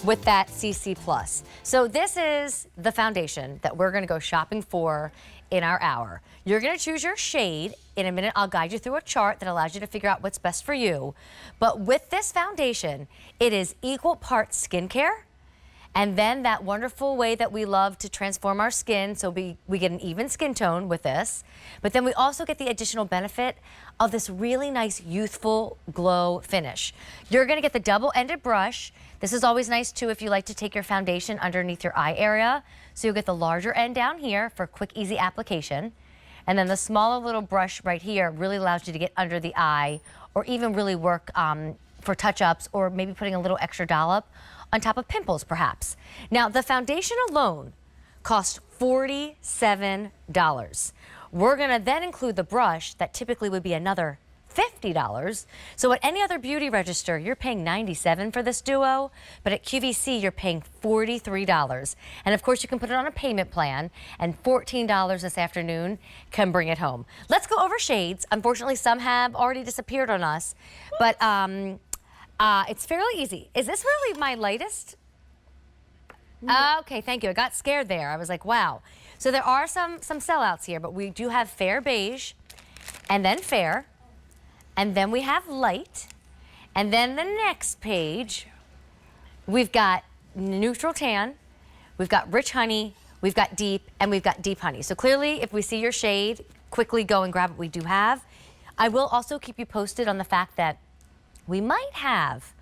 with that CC Plus. So this is the foundation that we're gonna go shopping for in our hour. You're gonna choose your shade. In a minute, I'll guide you through a chart that allows you to figure out what's best for you. But with this foundation, it is equal parts skincare, and then that wonderful way that we love to transform our skin, so we get an even skin tone with this. But then we also get the additional benefit of this really nice youthful glow finish. You're gonna get the double-ended brush. This is always nice too if you like to take your foundation underneath your eye area. So you'll get the larger end down here for quick, easy application. And then the smaller little brush right here really allows you to get under the eye or even really work for touch-ups or maybe putting a little extra dollop on top of pimples perhaps. Now the foundation alone costs $47. We're gonna then include the brush that typically would be another $50. So at any other beauty register, you're paying $97 for this duo, but at QVC, you're paying $43. And of course, you can put it on a payment plan, and $14 this afternoon can bring it home. Let's go over shades. Unfortunately, some have already disappeared on us, but it's fairly easy. Is this really my lightest? Okay, thank you. I got scared there. I was like, wow. So there are some sellouts here, but we do have fair beige, and then fair, and then we have light, and then the next page, we've got neutral tan, we've got rich honey, we've got deep, and we've got deep honey. So clearly, if we see your shade, quickly go and grab what we do have. I will also keep you posted on the fact that we might have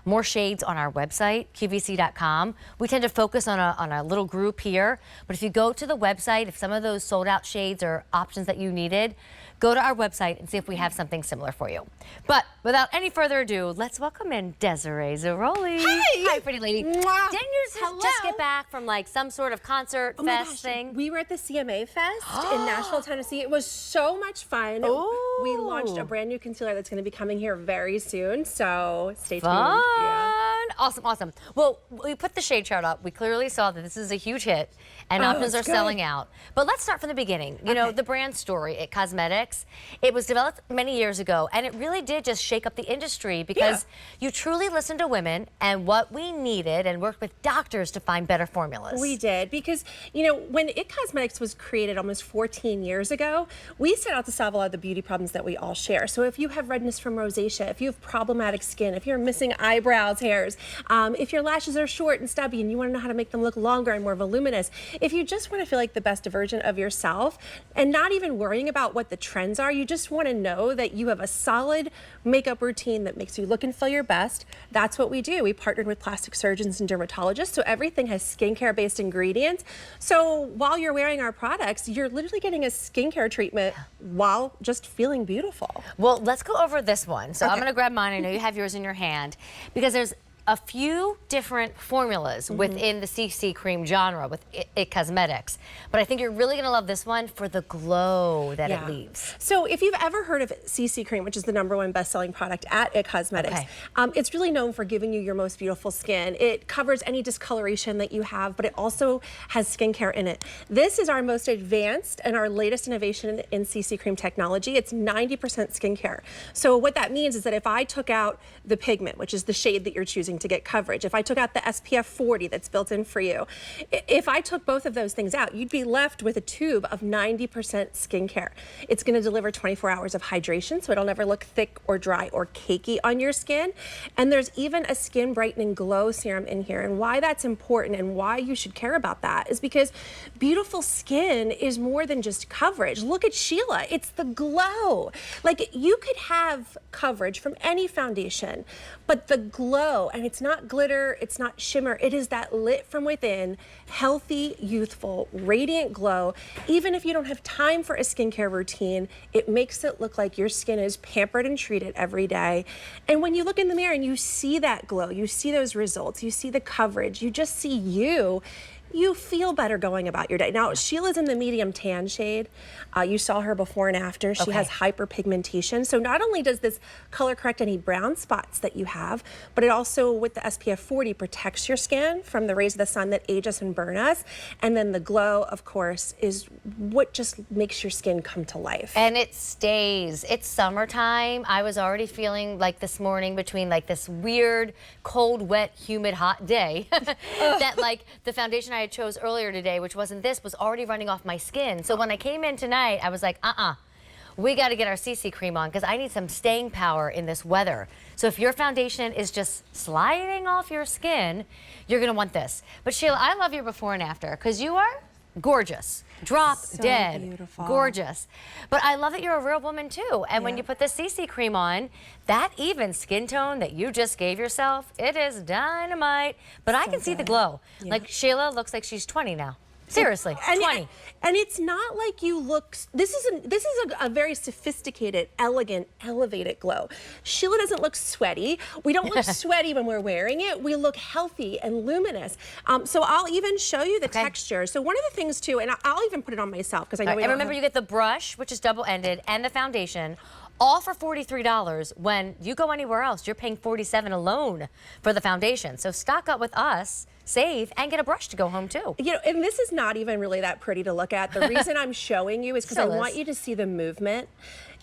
more shades on our website, QVC.com. We tend to focus on a little group here, but if you go to the website, if some of those sold out shades are options that you needed, go to our website and see if we have something similar for you. But without any further ado, let's welcome in Desiree Zaroli. Hey! Hi, pretty lady. Mwah. Didn't you just get back from like some sort of concert fest thing? We were at the CMA Fest in Nashville, Tennessee. It was so much fun. Ooh. We launched a brand new concealer that's going to be coming here very soon, so stay tuned. Fun. Yeah. Awesome, awesome. Well, we put the shade chart up. We clearly saw that this is a huge hit and options are selling out. But let's start from the beginning. You know, the brand story, IT Cosmetics, it was developed many years ago, and it really did just shake up the industry because you truly listened to women and what we needed and worked with doctors to find better formulas. We did, because, you know, when IT Cosmetics was created almost 14 years ago, we set out to solve a lot of the beauty problems that we all share. So if you have redness from rosacea, if you have problematic skin, if you're missing eyebrows, hairs, if your lashes are short and stubby and you want to know how to make them look longer and more voluminous, if you just want to feel like the best version of yourself and not even worrying about what the trends are, you just want to know that you have a solid makeup routine that makes you look and feel your best, that's what we do. We partnered with plastic surgeons and dermatologists, so everything has skincare based ingredients. So while you're wearing our products, you're literally getting a skincare treatment while just feeling beautiful. Well, let's go over this one. So I'm going to grab mine. I know you have yours in your hand because there's a few different formulas within the CC cream genre with IT Cosmetics, but I think you're really gonna love this one for the glow that it leaves. So if you've ever heard of CC cream, which is the #1 best-selling product at IT Cosmetics, it's really known for giving you your most beautiful skin. It covers any discoloration that you have, but it also has skincare in it. This is our most advanced and our latest innovation in CC cream technology. It's 90% skincare. So what that means is that if I took out the pigment, which is the shade that you're choosing to get coverage, if I took out the SPF40 that's built in for you, if I took both of those things out, you'd be left with a tube of 90% skincare. It's going to deliver 24 hours of hydration, so it'll never look thick or dry or cakey on your skin. And there's even a skin brightening glow serum in here. And why that's important and why you should care about that is because beautiful skin is more than just coverage. Look at Sheila, it's the glow. Like, you could have coverage from any foundation, but the glow, and it's not glitter, it's not shimmer, it is that lit from within, healthy, youthful, radiant glow. Even if you don't have time for a skincare routine, it makes it look like your skin is pampered and treated every day. And when you look in the mirror and you see that glow, you see those results, you see the coverage, you just see you, you feel better going about your day. Now, Sheila's in the medium tan shade. You saw her before and after. She has hyperpigmentation. So not only does this color correct any brown spots that you have, but it also, with the SPF40, protects your skin from the rays of the sun that age us and burn us. And then the glow, of course, is what just makes your skin come to life. And it stays. It's summertime. I was already feeling like this morning, between like this weird, cold, wet, humid, hot day, that like the foundation I had chose earlier today, which wasn't this, was already running off my skin. So when I came in tonight, I was like, we got to get our CC cream on, because I need some staying power in this weather. So if your foundation is just sliding off your skin, you're going to want this. But Sheila, I love your before and after, because you are gorgeous. Drop dead beautiful. Gorgeous. But I love that you're a real woman too. And when you put the CC cream on, that even skin tone that you just gave yourself, it is dynamite. But I can see the glow. Like Sheila looks like she's 20 now. Seriously, 20. And it's not like you look, this is a very sophisticated, elegant, elevated glow. Sheila doesn't look sweaty. We don't look sweaty when we're wearing it. We look healthy and luminous. So I'll even show you the texture. So one of the things too, and I'll even put it on myself, because I know and remember, you get the brush, which is double-ended, and the foundation, all for $43. When you go anywhere else, you're paying $47 alone for the foundation. So stock up with us, save, and get a brush to go home too. You know, and this is not even really that pretty to look at. The reason I'm showing you is because I want you to see the movement.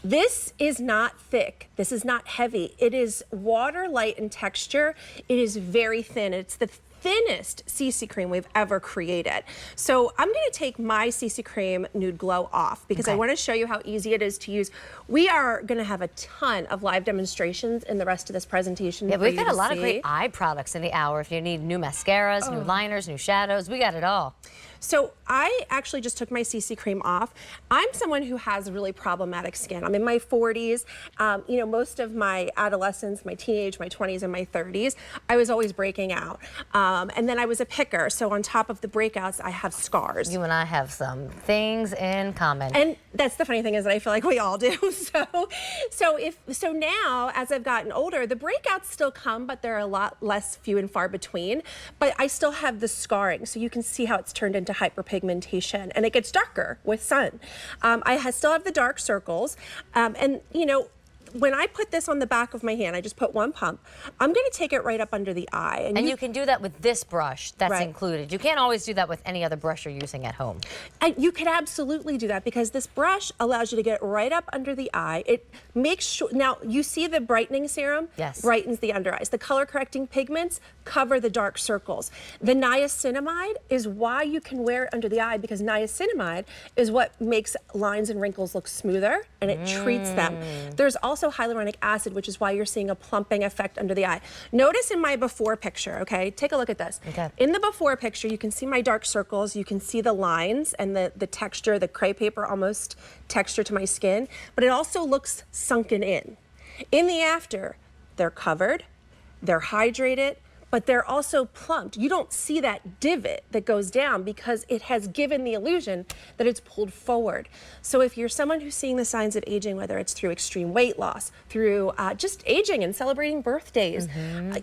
This is not thick. This is not heavy. It is water light in texture. It is very thin. It's the thinnest CC cream we've ever created. So I'm going to take my CC cream Nude Glow off, because I want to show you how easy it is to use. We are going to have a ton of live demonstrations in the rest of this presentation. Yeah, we've got a lot of great eye products in the hour. If you need new mascaras, new liners, new shadows, we got it all. So I actually just took my CC cream off. I'm someone who has really problematic skin. I'm in my 40s. You know, most of my adolescence, my teenage, my 20s, and my 30s, I was always breaking out. And then I was a picker. So on top of the breakouts, I have scars. You and I have some things in common. And that's the funny thing, is that I feel like we all do. So now, as I've gotten older, the breakouts still come, but they're a lot less few and far between. But I still have the scarring. So you can see how it's turned into hyperpigmentation, and it gets darker with sun. I still have the dark circles, and you know, when I put this on the back of my hand, I just put one pump. I'm going to take it right up under the eye. And you can do that with this brush that's included. You can't always do that with any other brush you're using at home. And you can absolutely do that, because this brush allows you to get right up under the eye. It makes sure, now you see the brightening serum? Yes. Brightens the under eyes. The color correcting pigments cover the dark circles. The niacinamide is why you can wear it under the eye, because niacinamide is what makes lines and wrinkles look smoother, and it treats them. There's also hyaluronic acid, which is why you're seeing a plumping effect under the eye. Notice in my before picture, okay? Take a look at this. In the before picture, you can see my dark circles, you can see the lines and the texture, the crepe paper almost texture to my skin, but it also looks sunken in. In the after, they're covered, they're hydrated, but they're also plumped. You don't see that divot that goes down, because it has given the illusion that it's pulled forward. So if you're someone who's seeing the signs of aging, whether it's through extreme weight loss, through just aging and celebrating birthdays,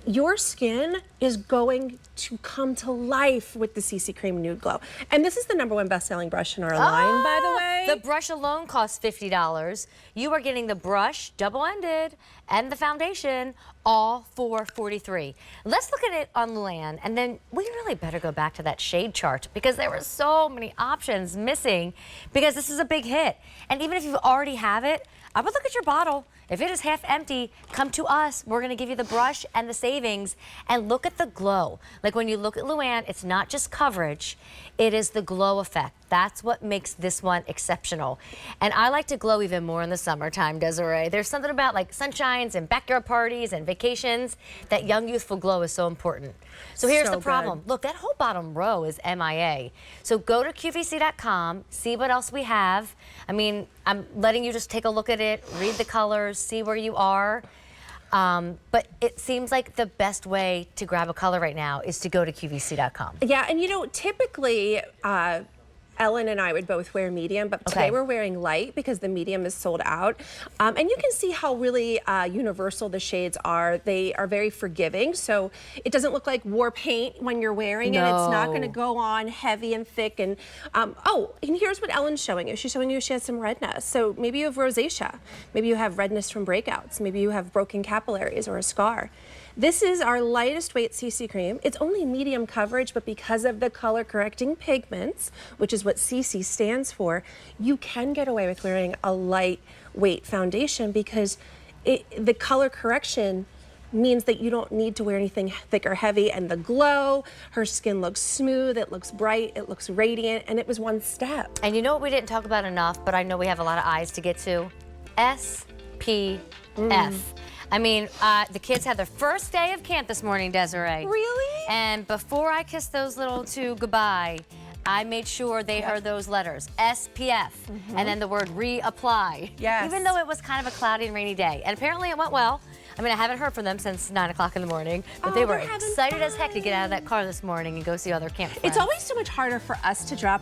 your skin is going to come to life with the CC Cream Nude Glow. And this is the '1 best-selling brush in our line, by the way. The brush alone costs $50. You are getting the brush, double-ended, and the foundation, all for $43. Let's look at it on Luann, and then we really better go back to that shade chart, because there were so many options missing, because this is a big hit. And even if you already have it, I would look at your bottle. If it is half empty, come to us. We're gonna give you the brush and the savings, and look at the glow. Like when you look at Luann, it's not just coverage, it is the glow effect. That's what makes this one exceptional. And I like to glow even more in the summertime, Desiree. There's something about like sunshines and backyard parties and vacations, that young youthful glow is so important. So here's the problem. Look, that whole bottom row is MIA. So go to QVC.com, see what else we have. I mean, I'm letting you just take a look at it, read the colors, see where you are. But it seems like the best way to grab a color right now is to go to QVC.com. Yeah, and you know, typically, Ellen and I would both wear medium, but today we're wearing light because the medium is sold out. And you can see how really universal the shades are. They are very forgiving, so it doesn't look like war paint when you're wearing it. It's not going to go on heavy and thick. And oh, and here's what Ellen's showing you. She's showing you she has some redness. So maybe you have rosacea. Maybe you have redness from breakouts. Maybe you have broken capillaries or a scar. This is our lightest weight CC cream. It's only medium coverage, but because of the color correcting pigments, which is what CC stands for, you can get away with wearing a lightweight foundation because the color correction means that you don't need to wear anything thick or heavy. And the glow, her skin looks smooth, it looks bright, it looks radiant, and it was one step. And you know what we didn't talk about enough, but I know we have a lot of eyes to get to? SPF. I mean, the kids had their first day of camp this morning, Desiree. Really? And before I kissed those little two goodbye, I made sure they heard those letters, SPF, and then the word reapply. Yes. Even though it was kind of a cloudy and rainy day. And apparently it went well. I mean, I haven't heard from them since 9 o'clock in the morning, but they were excited as heck to get out of that car this morning and go see other camp friends. It's always so much harder for us to drop